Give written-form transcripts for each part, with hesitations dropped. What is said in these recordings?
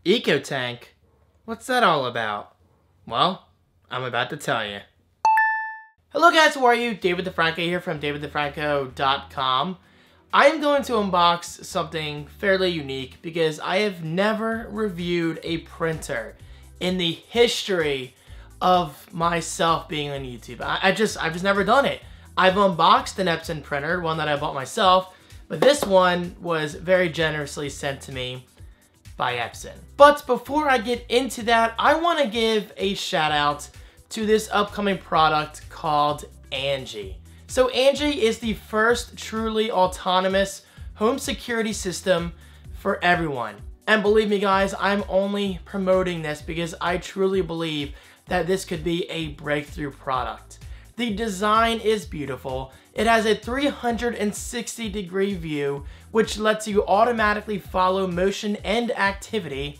EcoTank? What's that all about? Well, I'm about to tell you. Hello guys, how are you? David the Franco here from davidthefranco.com. I am going to unbox something fairly unique because I have never reviewed a printer in the history of myself being on YouTube. I've just never done it. I've unboxed an Epson printer, one that I bought myself, but this one was very generously sent to me by Epson. But before I get into that, I want to give a shout out to this upcoming product called Angee. So Angee is the first truly autonomous home security system for everyone. And believe me guys, I'm only promoting this because I truly believe that this could be a breakthrough product. The design is beautiful. It has a 360-degree view, which lets you automatically follow motion and activity.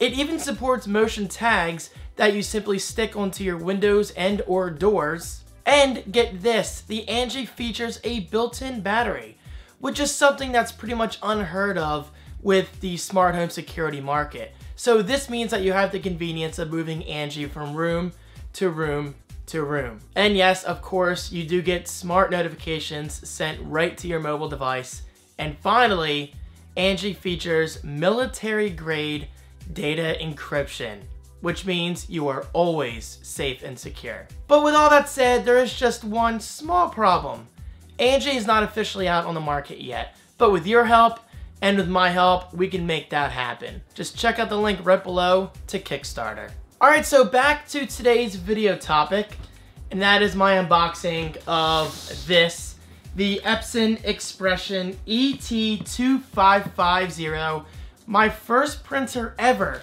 It even supports motion tags that you simply stick onto your windows and or doors. And get this, the Angee features a built-in battery, which is something that's pretty much unheard of with the smart home security market. So this means that you have the convenience of moving Angee from room to room to room. And yes, of course, you do get smart notifications sent right to your mobile device. And finally, Angee features military-grade data encryption, which means you are always safe and secure. But with all that said, there is just one small problem. Angee is not officially out on the market yet, but with your help and with my help, we can make that happen. Just check out the link right below to Kickstarter. Alright, so back to today's video topic, and that is my unboxing of this, the Epson Expression ET-2550, my first printer ever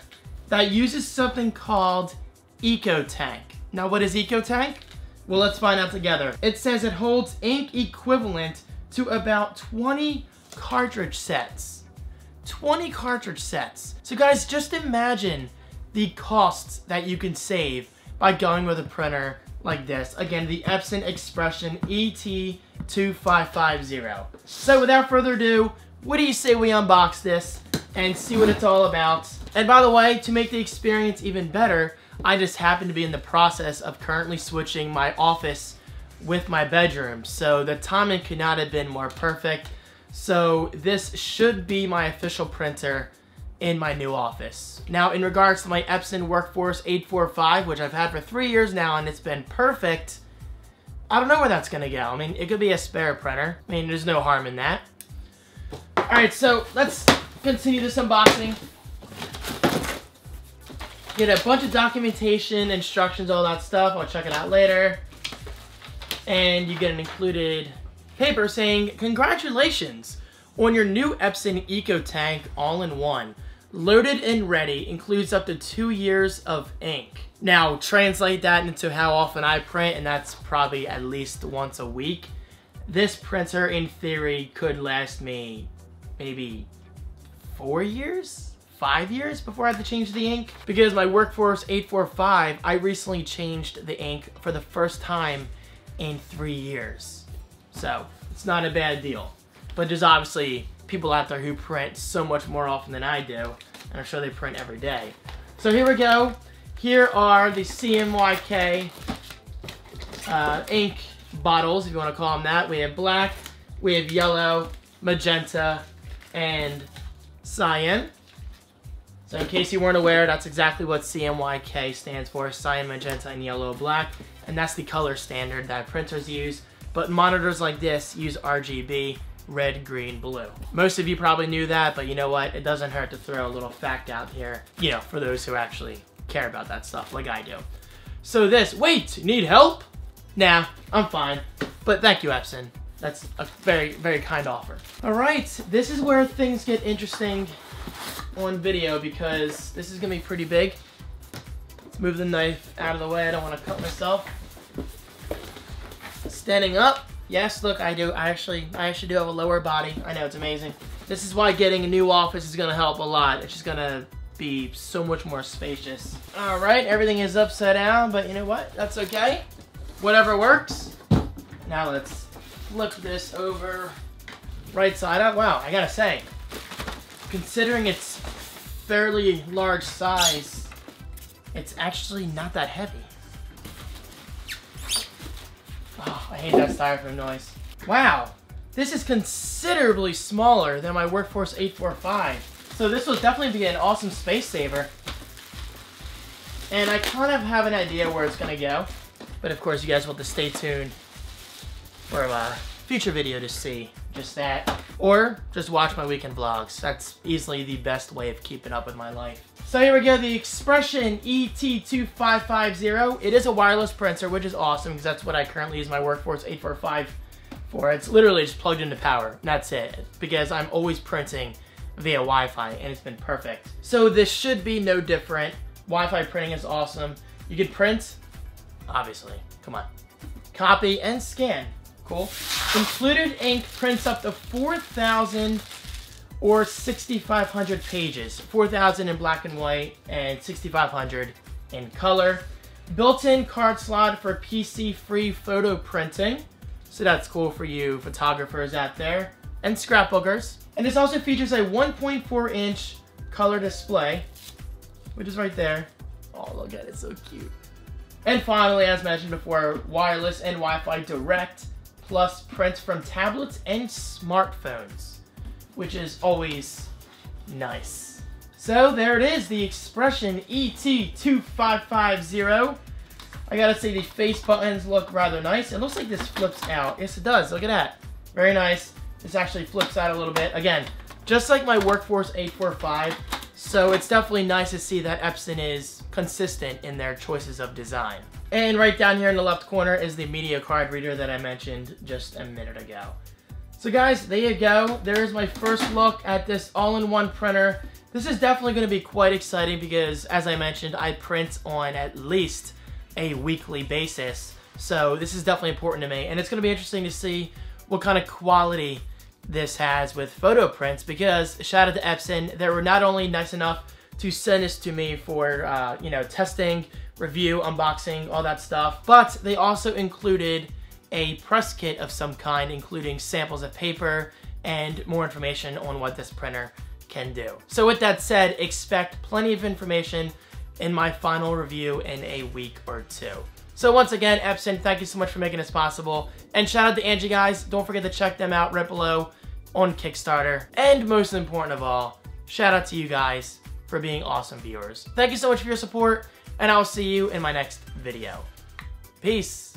that uses something called EcoTank. Now what is EcoTank? Well, let's find out together. It says it holds ink equivalent to about 20 cartridge sets. 20 cartridge sets. So guys, just imagine the costs that you can save by going with a printer like this. Again, the Epson Expression ET-2550. So without further ado, what do you say we unbox this and see what it's all about? And by the way, to make the experience even better, I just happen to be in the process of currently switching my office with my bedroom. So the timing could not have been more perfect. So this should be my official printer in my new office. Now, in regards to my Epson Workforce 845, which I've had for 3 years now and it's been perfect, I don't know where that's gonna go. I mean, it could be a spare printer. I mean, there's no harm in that. All right, so let's continue this unboxing. Get a bunch of documentation, instructions, all that stuff. I'll check it out later. And you get an included paper saying, congratulations on your new Epson EcoTank all-in-one. Loaded and ready, includes up to 2 years of ink. Now, translate that into how often I print, and that's probably at least once a week. This printer, in theory, could last me maybe 4 years? 5 years before I had to change the ink. Because my Workforce 845, I recently changed the ink for the first time in 3 years. So, it's not a bad deal. But there's obviously people out there who print so much more often than I do, and I'm sure they print every day. So here we go. Here are the Cmyk ink bottles, if you want to call them that. We have black, we have yellow, magenta, and cyan. So in case you weren't aware, that's exactly what Cmyk stands for, cyan, magenta, and yellow, black. And that's the color standard that printers use. But monitors like this use RGB, red, green, blue. Most of you probably knew that, but you know what? It doesn't hurt to throw a little fact out here, you know, for those who actually care about that stuff like I do. So this, wait, need help? Nah, I'm fine. But thank you, Epson. That's a very, very kind offer. All right, this is where things get interesting on video because this is gonna be pretty big. Let's move the knife out of the way. I don't want to cut myself. Standing up. Yes, look, I actually do have a lower body. I know, it's amazing. This is why getting a new office is gonna help a lot. It's just gonna be so much more spacious. All right, everything is upside down, but you know what? That's okay. Whatever works. Now let's flip this over right side up. Wow, I gotta say, considering it's fairly large size, it's actually not that heavy. Oh, I hate that styrofoam noise. Wow, this is considerably smaller than my Workforce 845. So this will definitely be an awesome space saver. And I kind of have an idea where it's gonna go. But of course, you guys will have to stay tuned for a future video to see just that. Or just watch my weekend vlogs. That's easily the best way of keeping up with my life. So here we go, the Expression ET-2550. It is a wireless printer, which is awesome because that's what I currently use my Workforce 845 for. It's literally just plugged into power, and that's it. Because I'm always printing via Wi-Fi, and it's been perfect. So this should be no different. Wi-Fi printing is awesome. You can print, obviously, come on. Copy and scan, cool. Included ink prints up to 4,000 or 6,500 pages. 4,000 in black and white and 6,500 in color. Built-in card slot for PC-free photo printing. So that's cool for you photographers out there. And scrapbookers. And this also features a 1.4-inch color display, which is right there. Oh, look at it, it's so cute. And finally, as mentioned before, wireless and Wi-Fi direct, plus print from tablets and smartphones, which is always nice. So there it is, the Expression ET-2550. I gotta say, the face buttons look rather nice. It looks like this flips out. Yes, it does. Look at that. Very nice. This actually flips out a little bit. Again, just like my Workforce 845. So it's definitely nice to see that Epson is consistent in their choices of design. And right down here in the left corner is the media card reader that I mentioned just a minute ago. So guys, there you go. There's my first look at this all-in-one printer. This is definitely going to be quite exciting because, as I mentioned, I print on at least a weekly basis. So this is definitely important to me. And it's going to be interesting to see what kind of quality this has with photo prints, because shout out to Epson, they were not only nice enough to send this to me for you know, testing, review, unboxing, all that stuff, but they also included a press kit of some kind, including samples of paper and more information on what this printer can do. So with that said, expect plenty of information in my final review in a week or two. So once again, Epson, thank you so much for making this possible. And shout out to Angee, guys. Don't forget to check them out right below on Kickstarter. And most important of all, shout out to you guys for being awesome viewers. Thank you so much for your support, and I'll see you in my next video. Peace.